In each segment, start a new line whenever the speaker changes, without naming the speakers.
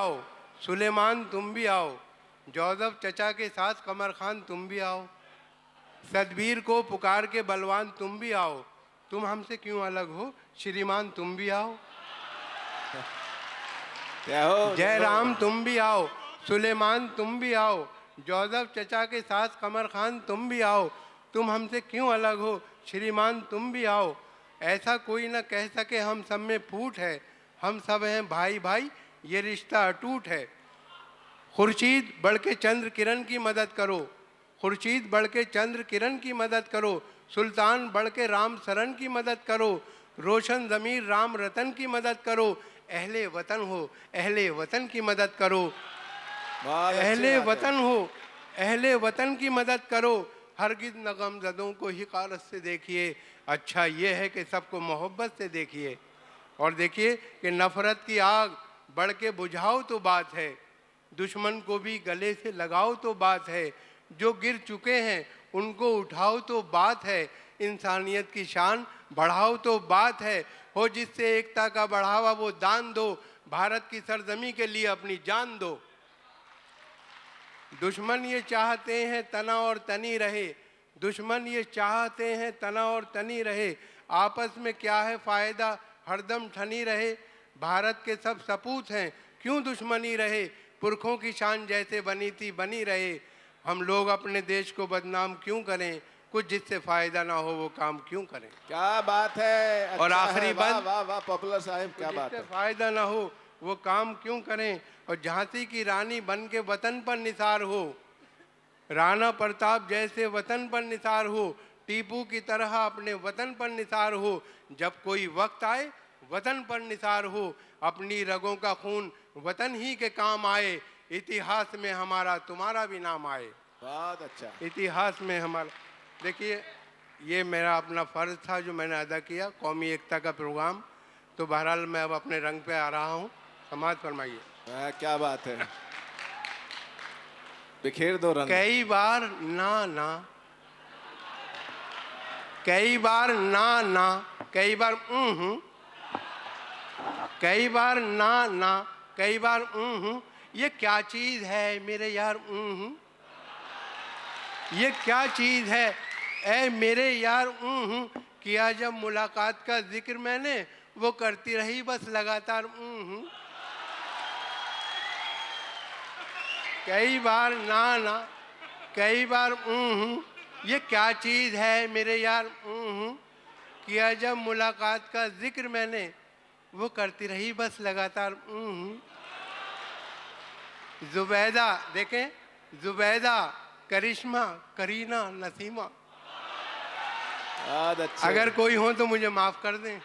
आओ सुलेमान तुम भी आओ, जोसेफ चचा के साथ कमर खान तुम भी आओ, सतबीर को पुकार के बलवान तुम भी आओ, तुम हमसे क्यों अलग हो श्रीमान तुम भी आओ।
क्या हो
जय राम तुम भी आओ, सुलेमान तुम भी आओ, जोसेफ चचा के साथ कमर खान तुम भी आओ, तुम हमसे क्यों अलग हो श्रीमान तुम भी आओ। ऐसा कोई न कह सके हम सब में फूट है, हम सब हैं भाई भाई ये रिश्ता अटूट है। खुर्शीद बढ़ के चंद्र किरण की मदद करो, खुर्शीद बढ़ के चंद्र किरण की मदद करो, सुल्तान बढ़ के राम शरण की मदद करो, रोशन ज़मीर राम रतन की मदद करो, अहले वतन हो अहले वतन की मदद करो, अहले वतन हो अहले वतन की मदद करो, हरगिज़ न गमज़दों को हिकारत से देखिए, अच्छा ये है कि सबको मोहब्बत से देखिए। और देखिए कि नफ़रत की आग बढ़ के बुझाओ तो बात है, दुश्मन को भी गले से लगाओ तो बात है, जो गिर चुके हैं उनको उठाओ तो बात है, इंसानियत की शान बढ़ाओ तो बात है, हो जिससे एकता का बढ़ावा वो दान दो, भारत की सरजमी के लिए अपनी जान दो। दुश्मन ये चाहते हैं तना और तनी रहे, दुश्मन ये चाहते हैं तना और तनी रहे, आपस में क्या है फ़ायदा हरदम ठनी रहे, भारत के सब सपूत हैं क्यों दुश्मनी रहे, पुरखों की शान जैसे बनी थी बनी रहे, हम लोग अपने देश को बदनाम क्यों करें, कुछ जिससे फ़ायदा ना हो वो काम क्यों करें।
क्या बात है। अच्छा
और आखिरी बंद,
वाह वाह पॉपुलर साहब क्या बात है।
फ़ायदा ना हो वो काम क्यों करें, और झांसी की रानी बन के वतन पर निसार हो, राणा प्रताप जैसे वतन पर निसार हो, टीपू की तरह अपने वतन पर निसार हो, जब कोई वक्त आए वतन पर निसार हो, अपनी रगों का खून वतन ही के काम आए, इतिहास में हमारा तुम्हारा भी नाम आए।
बहुत अच्छा।
इतिहास में हमारा, देखिए ये मेरा अपना फ़र्ज़ था जो मैंने अदा किया, कौमी एकता का प्रोग्राम, तो बहरहाल मैं अब अपने रंग पे आ रहा हूँ, समाज फरमाइए।
क्या बात है, बिखेर दो रंग।
कई बार ना ना, कई बार ना ना, कई बार कई बार ना ना, कई बार ये क्या चीज़ है मेरे यार ये क्या चीज़ है ऐ मेरे यार किया जब मुलाकात का जिक्र मैंने, वो करती रही बस लगातार कई बार ना ना, कई बार ये क्या चीज़ है मेरे यार किया जब मुलाकात का जिक्र मैंने, वो करती रही बस लगातार जुबैदा, देखें जुबैदा करिश्मा करीना नसीमा, अगर कोई हो तो मुझे माफ़ कर दें।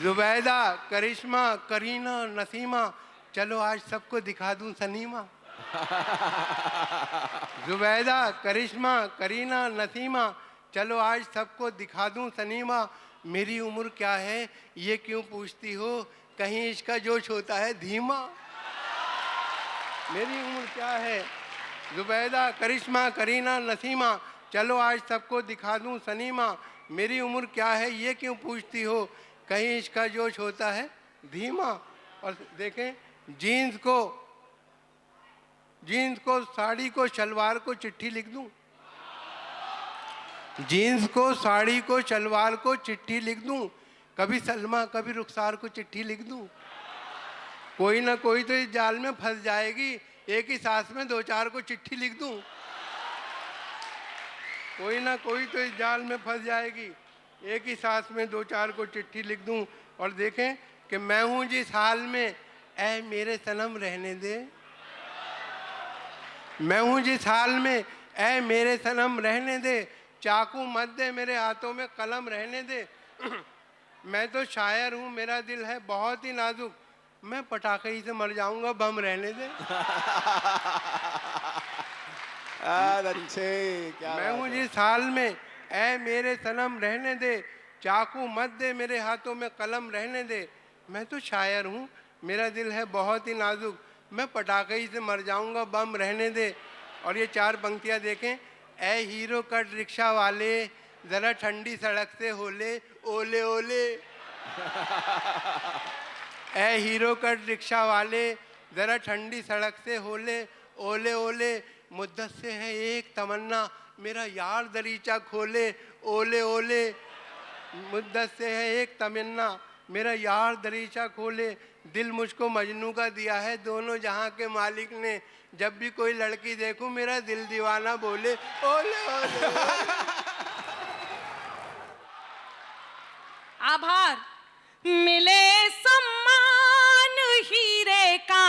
जुबैदा करिश्मा करीना नसीमा, चलो आज सबको दिखा दूं सनीमा। जुबैदा करिश्मा करीना नसीमा, चलो आज सबको दिखा दूं सनीमा, मेरी उम्र क्या है ये क्यों पूछती हो, कहीं इसका जोश होता है धीमा। मेरी उम्र क्या है, जुबैदा करिश्मा करीना नसीमा, चलो आज सबको दिखा दूं सनीमा, मेरी उम्र क्या है ये क्यों पूछती हो, कहीं इसका जोश होता है धीमा। और देखें जीन्स को साड़ी को शलवार को चिट्ठी लिख दूं, जीन्स को साड़ी को शलवार को चिट्ठी लिख दूं, कभी सलमा कभी रुखसार को चिट्ठी लिख दूं, कोई ना कोई तो इस जाल में फंस जाएगी, एक ही सांस में दो चार को चिट्ठी लिख दूं, कोई ना कोई तो इस जाल में फंस जाएगी, एक ही सांस में दो चार को चिट्ठी लिख दूं। और देखें कि मैं हूं जिस हाल में ऐ मेरे सनम रहने दे, मैं हूं जिस हाल में ऐ मेरे सनम रहने दे, चाकू मत दे मेरे हाथों में कलम रहने दे, मैं तो शायर हूँ मेरा दिल है बहुत ही नाजुक, मैं पटाखे ही से मर जाऊंगा बम रहने दे।
अच्छे क्या
मैं हूँ जिस हाल में ऐ मेरे सनम रहने दे, चाकू मत दे मेरे हाथों में कलम रहने दे, मैं तो शायर हूँ मेरा दिल है बहुत ही नाजुक, मैं पटाखे ही से मर जाऊंगा बम रहने दे। और ये चार पंक्तियाँ देखें, ऐ हीरो कट रिक्शा वाले ज़रा ठंडी सड़क से होले ओले ओले, ऐ हीरो कट रिक्शा वाले जरा ठंडी सड़क से होले, ओले ओले मुद्दत से है एक तमन्ना, मेरा यार दरीचा खोले, ओले ओले मुद्दत से है एक तमन्ना, मेरा यार दरीचा खोले, दिल मुझको मजनू का दिया है दोनों जहां के मालिक ने, जब भी कोई लड़की देखूं मेरा दिल दीवाना बोले, ओले ओले, ओले।
आभार। मिले सम्मान हीरे का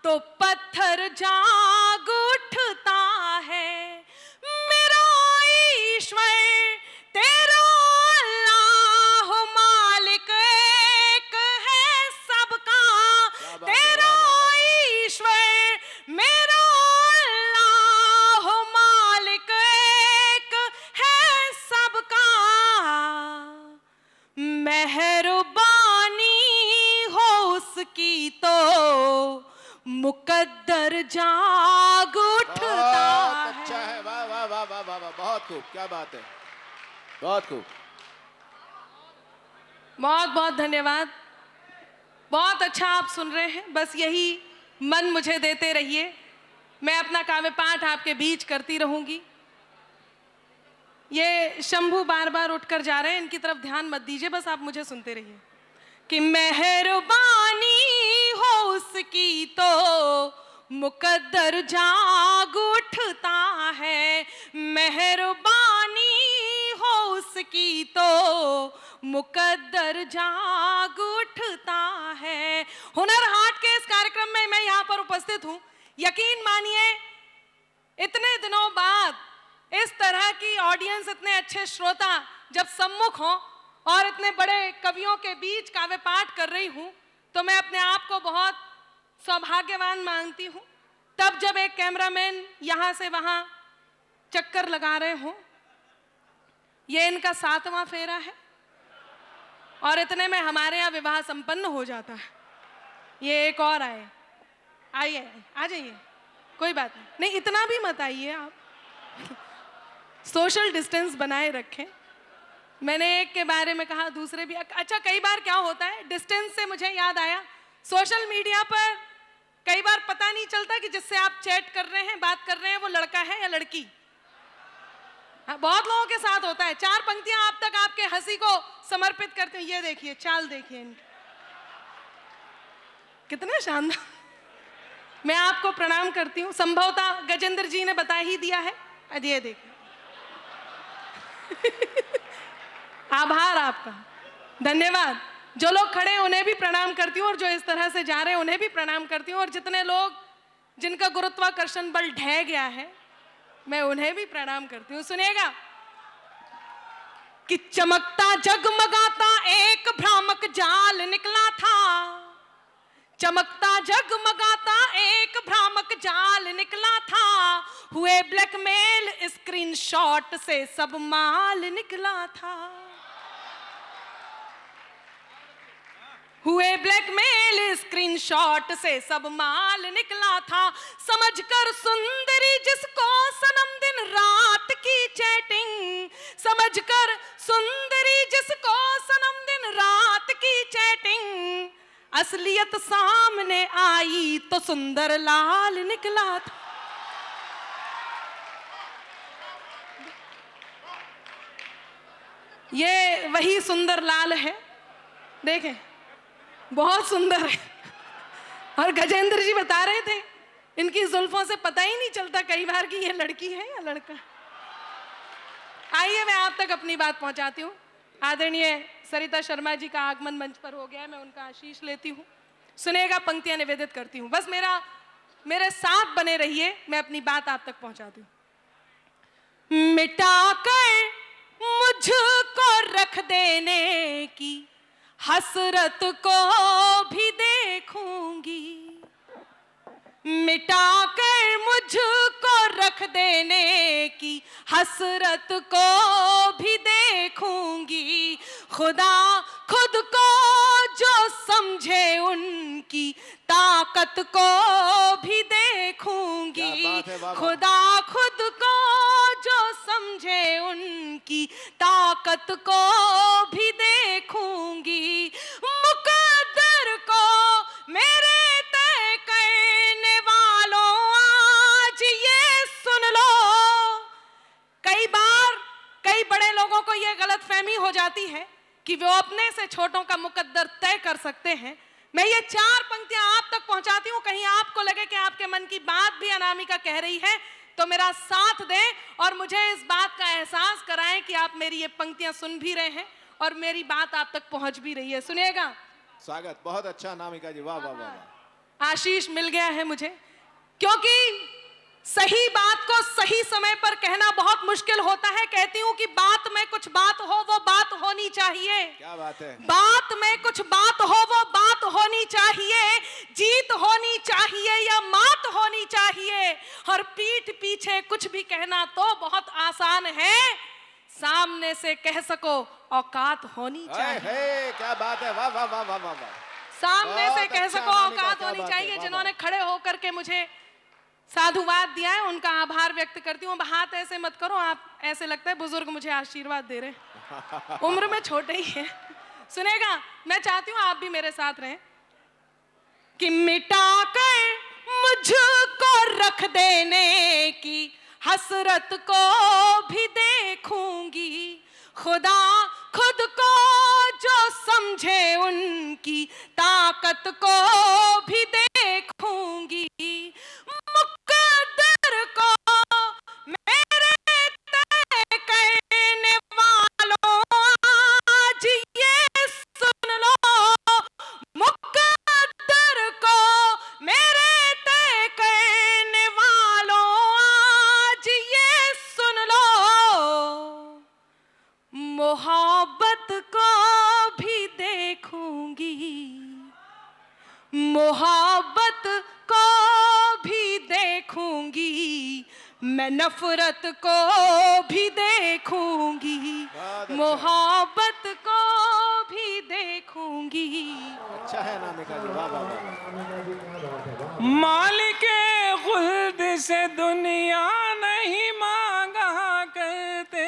तो पत्थर जाग उठता है, मेरा ईश्वर तेरा अल्लाह मालिक एक है सबका, तेरा ईश्वर मेरा अल्लाह मालिक एक है सबका, मेहरबानी हो उसकी तो मुकद्दर जाग उठता
बहुत
है।
अच्छा है, वाह वाह वाह वाह वाह वाह, बहुत खूब, क्या बात है, बहुत खूब।
बहुत बहुत धन्यवाद। बहुत अच्छा आप सुन रहे हैं, बस यही मन मुझे देते रहिए, मैं अपना काव्य पाठ आपके बीच करती रहूंगी। ये शंभू बार बार उठकर जा रहे हैं, इनकी तरफ ध्यान मत दीजिए, बस आप मुझे सुनते रहिए कि मेहरबानी हो उसकी तो मुकद्दर जाग उठता है, मेहरबानी हो उसकी तो मुकद्दर जाग उठता है। हुनर हाट के इस कार्यक्रम में मैं यहाँ पर उपस्थित हूँ, यकीन मानिए इतने दिनों बाद इस तरह की ऑडियंस, इतने अच्छे श्रोता जब सम्मुख हों और इतने बड़े कवियों के बीच काव्य पाठ कर रही हूं, तो मैं अपने आप को बहुत सौभाग्यवान मानती हूं। तब जब एक कैमरामैन यहां से वहां चक्कर लगा रहे हों, ये इनका 7वां फेरा है और इतने में हमारे यहाँ विवाह संपन्न हो जाता है। ये एक और आए, आइए आ जाइए, कोई बात नहीं, इतना भी मत आइए आप, सोशल डिस्टेंस बनाए रखें। मैंने एक के बारे में कहा, दूसरे भी। अच्छा, कई बार क्या होता है, डिस्टेंस से मुझे याद आया, सोशल मीडिया पर कई बार पता नहीं चलता कि जिससे आप चैट कर रहे हैं, बात कर रहे हैं, वो लड़का है या लड़की। हाँ, बहुत लोगों के साथ होता है। 4 पंक्तियां आप तक आपके हंसी को समर्पित करते हैं। ये देखिए, चाल देखिए इनकी, कितने शानदार। मैं आपको प्रणाम करती हूँ, संभवतः गजेंद्र जी ने बता ही दिया है। ये देखिए आभार आपका, धन्यवाद। जो लोग खड़े हैं उन्हें भी प्रणाम करती हूँ और जो इस तरह से जा रहे हैं उन्हें भी प्रणाम करती हूँ, और जितने लोग जिनका गुरुत्वाकर्षण बल ढह गया है मैं उन्हें भी प्रणाम करती हूँ। सुनिएगा कि चमकता जगमगाता एक भ्रामक जाल निकला था, चमकता जगमगाता एक भ्रामक जाल निकला था, हुए ब्लैकमेल स्क्रीनशॉट से सब माल निकला था, हुए ब्लैकमेल स्क्रीनशॉट से सब माल निकला था, समझकर सुंदरी जिसको सनम दिन रात की चैटिंग, समझकर सुंदरी जिसको सनम दिन रात की चैटिंग, असलियत सामने आई तो सुंदर लाल निकला था। ये वही सुंदर लाल है, देखें बहुत सुंदर है। और गजेंद्र जी बता रहे थे इनकी जुल्फों से पता ही नहीं चलता कई बार कि ये लड़की है या लड़का। आइए मैं आप तक अपनी बात पहुंचाती हूँ। आदरणीय सरिता शर्मा जी का आगमन मंच पर हो गया है, मैं उनका आशीष लेती हूँ। सुनेगा, पंक्तियां निवेदित करती हूँ, बस मेरे साथ बने रहिए, मैं अपनी बात आप तक पहुंचाती हूँ। मिटाकर मुझको रख देने की हसरत को भी देखूंगी, मिटाकर मुझको रख देने की हसरत को भी देखूंगी, खुदा खुद को जो समझे उनकी ताकत को भी देखूंगी, खुदा खुद को जो समझे उनकी ताकत को भी देखूंगी, मुकद्दर को हो जाती है कि वो अपने से छोटों का मुकद्दर तय कर सकते हैं। मैं ये 4 पंक्तियां आप तक पहुंचाती हूं, कहीं आपको लगे कि आपके मन की बात भी अनामिका कह रही है तो मेरा साथ दें और मुझे इस बात का एहसास कराएं कि आप मेरी ये पंक्तियां सुन भी रहे हैं और मेरी बात आप तक पहुंच भी रही है। सुनिएगा।
स्वागत, बहुत अच्छा अनामिका जी, वाह वाह वाह वाह।
आशीष मिल गया है मुझे, क्योंकि सही बात को सही समय पर कहना बहुत मुश्किल होता है। कहती हूं कि बात में कुछ बात हो, वो बात होनी चाहिए।
क्या बात है।
बात में कुछ बात हो, वो बात होनी चाहिए। जीत होनी चाहिए या मात होनी चाहिए। और पीठ पीछे कुछ भी कहना तो बहुत आसान है, सामने से कह सको औकात होनी चाहिए।
क्या बात है, वाह वाह वाह वाह वाह वाह।
सामने से कह
अच्छा
सको
अनामिका,
औकात
क्या
होनी
बात
चाहिए।
है, वाह,
जिन्होंने
वाह।
खड़े होकर के मुझे साधुवाद दिया है उनका आभार व्यक्त करती हूँ। हाथ ऐसे मत करो, आप ऐसे लगता है बुजुर्ग मुझे आशीर्वाद दे रहे हैं। उम्र में छोटे ही हैं। सुनेगा, मैं चाहती हूँ आप भी मेरे साथ रहें कि मिटाकर मुझको रख देने की हसरत को भी देखूंगी। खुदा खुद को जो समझे उनकी ताकत को भी देखूंगी। मुकद्दर को मेरे तय करने वालों आज ये सुन लो। मुकद्दर को मेरे तय करने वालों आज ये सुन लो। मोहब्बत को भी देखूंगी, मोहब्बत को भी देखूंगी, मैं नफरत को भी देखूंगी,
अच्छा।
मोहब्बत को भी देखूंगी।
अच्छा है अनामिका जी, वाह वाह वाह।
मालिके खुल्द से दुनिया नहीं मांगा करते,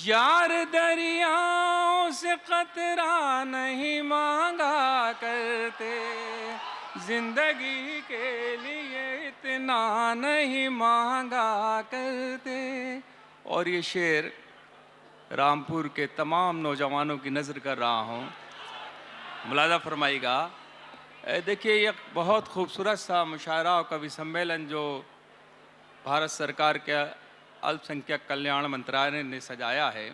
यार दरियाओं से कतरा नहीं मांगा करते, जिंदगी के लिए इतना नहीं मांगा करते। और ये शेर रामपुर के तमाम नौजवानों की नज़र कर रहा हूँ, मुलाज़ा फरमाइएगा। देखिए, ये बहुत खूबसूरत सा मुशायरा और कवि सम्मेलन जो भारत सरकार के अल्पसंख्यक कल्याण मंत्रालय ने सजाया है।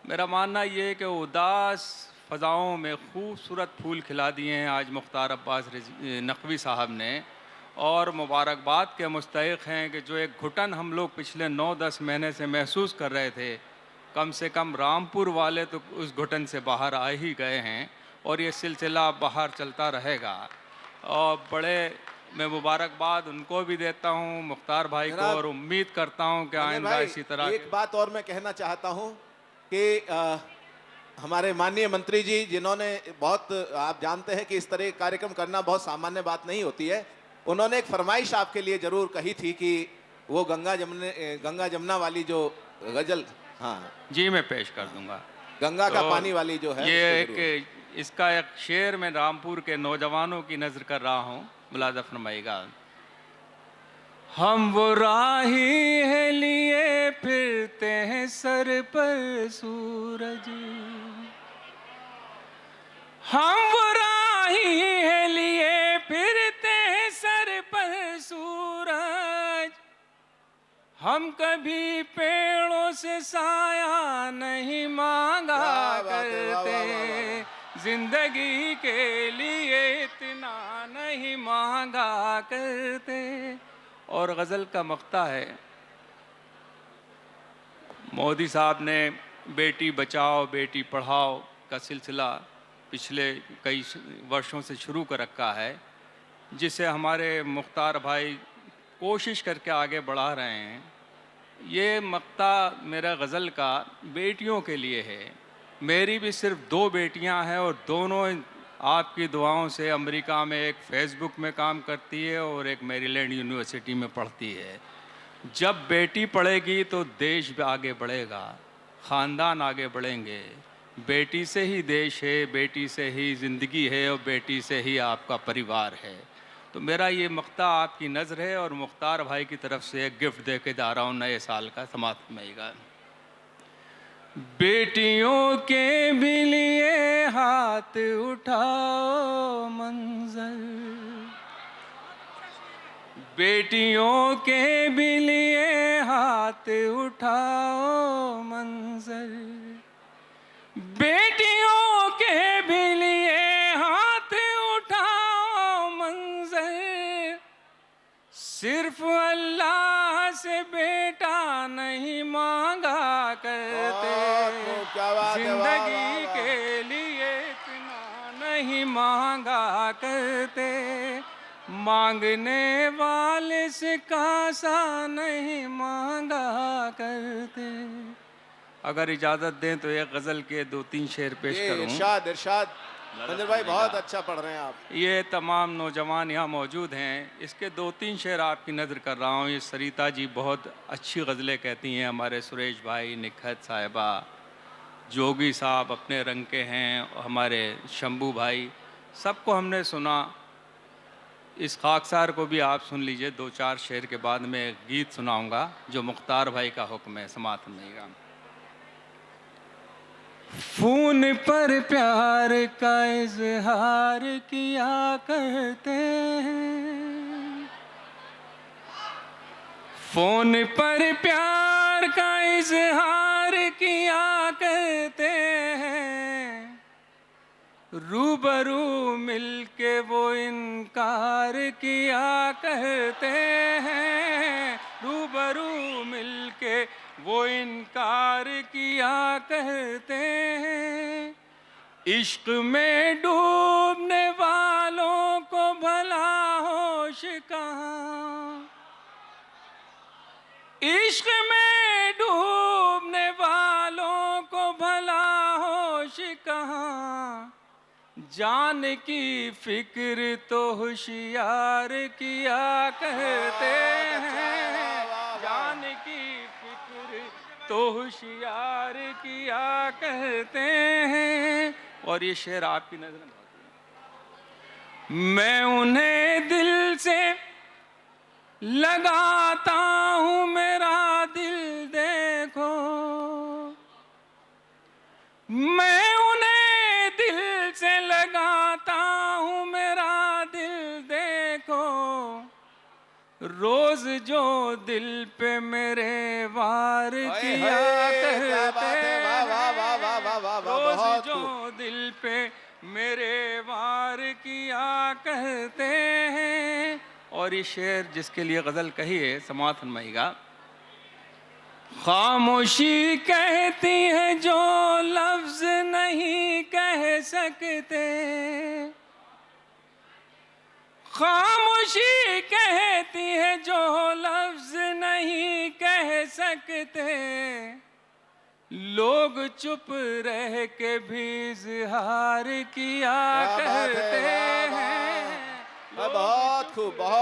मेरा मानना ये है कि उदास फ़ज़ाओं में खूबसूरत फूल खिला दिए हैं आज मुख्तार अब्बास नकवी साहब ने, और मुबारकबाद के मुस्तहिक़ हैं कि जो एक घुटन हम लोग पिछले 9-10 महीने से महसूस कर रहे थे, कम से कम रामपुर वाले तो उस घुटन से बाहर आ ही गए हैं और ये सिलसिला बाहर चलता रहेगा। और बड़े मैं मुबारकबाद उनको भी देता हूँ, मुख्तार भाई को, और उम्मीद करता हूँ कि आइंदा इसी तरह।
एक बात और मैं कहना चाहता हूँ कि हमारे माननीय मंत्री जी, जिन्होंने बहुत, आप जानते हैं कि इस तरह कार्यक्रम करना बहुत सामान्य बात नहीं होती है, उन्होंने एक फरमाइश आपके लिए जरूर कही थी कि वो गंगा जमुना वाली जो गजल, हाँ
जी मैं पेश कर दूंगा,
गंगा का पानी वाली जो है,
ये एक इसका एक शेर मैं रामपुर के नौजवानों की नज़र कर रहा हूँ, मुलाज़ा फरमाइएगा। हम वो राही है लिए फिरते हैं सर पर सूरज, हम वो राही है लिए फिरते हैं सर पर सूरज, हम कभी पेड़ों से साया नहीं मांगा करते, जिंदगी के लिए इतना नहीं मांगा करते। और गज़ल का मक्ता है, मोदी साहब ने बेटी बचाओ बेटी पढ़ाओ का सिलसिला पिछले कई वर्षों से शुरू कर रखा है, जिसे हमारे मुख्तार भाई कोशिश करके आगे बढ़ा रहे हैं। ये मक्ता मेरा गज़ल का बेटियों के लिए है। मेरी भी सिर्फ 2 बेटियां हैं और दोनों आपकी दुआओं से अमेरिका में, एक फेसबुक में काम करती है और एक मैरीलैंड यूनिवर्सिटी में पढ़ती है। जब बेटी पढ़ेगी तो देश भी आगे बढ़ेगा, ख़ानदान आगे बढ़ेंगे। बेटी से ही देश है, बेटी से ही ज़िंदगी है और बेटी से ही आपका परिवार है। तो मेरा ये मक्ता आपकी नज़र है और मुख्तार भाई की तरफ से एक गिफ्ट दे के जा रहा हूँ नए साल का, समाप्त होगा। बेटियों के भी लिए हाथ उठाओ मंजर, बेटियों के भी लिए हाथ उठाओ मंजर, बेटियों के भी लिए हाथ उठाओ मंजर, सिर्फ अल्लाह से बेटा नहीं मांगा करते,
क्या बात है, वाह, वाह,
जिंदगी
वाह।
के लिए इतना नहीं मांगा करते, मांगने वाले से कासा नहीं मांगा करते। अगर इजाजत दें तो एक गजल के 2-3 शेर पेश
ये
करूं।
इरशाद इरशाद मंजर भाई, बहुत अच्छा पढ़ रहे हैं आप।
ये तमाम नौजवान यहाँ मौजूद हैं, इसके 2-3 शेर आपकी नज़र कर रहा हूँ। ये सरिता जी बहुत अच्छी गज़लें कहती हैं, हमारे सुरेश भाई, निखत साहिबा, जोगी साहब अपने रंग के हैं, हमारे शंभू भाई, सबको हमने सुना। इस खाकसार को भी आप सुन लीजिए। 2-4 शेर के बाद मैं एक गीत सुनाऊंगा जो मुख्तार भाई का हुक्म है, समात नहीं। खून पर प्यार का इजहार किया करते हैं, फोन पर प्यार का इजहार किया करते हैं, रूबरू मिलके वो इनकार किया करते हैं, रूबरू मिलके वो इनकार किया करते हैं। इश्क में डूबने वालों को भला होश कहाँ, इश्क में डूबने वालों को भला होश कहाँ, जान की फिक्र तो होशियार किया करते हैं, जान की फिक्र तो होशियार किया करते हैं। और ये शेर आपकी नजर में, मैं उन्हें दिल से लगाता हूँ, मेरा दिल देखो, मैं उन्हें दिल से लगाता हूँ, मेरा दिल देखो, रोज जो दिल पे मेरे वार किया करते हैं, रोज जो दिल पे मेरे वार किया करते हैं। और ये शेर जिसके लिए गजल कही है, समात फरमाइएगा। खामोशी कहती है जो लफ्ज नहीं कह सकते, खामोशी कहती है जो लफ्ज नहीं कह सकते, लोग चुप रह के भी इजहार किया करते हैं।
बहुत खूब, बहुत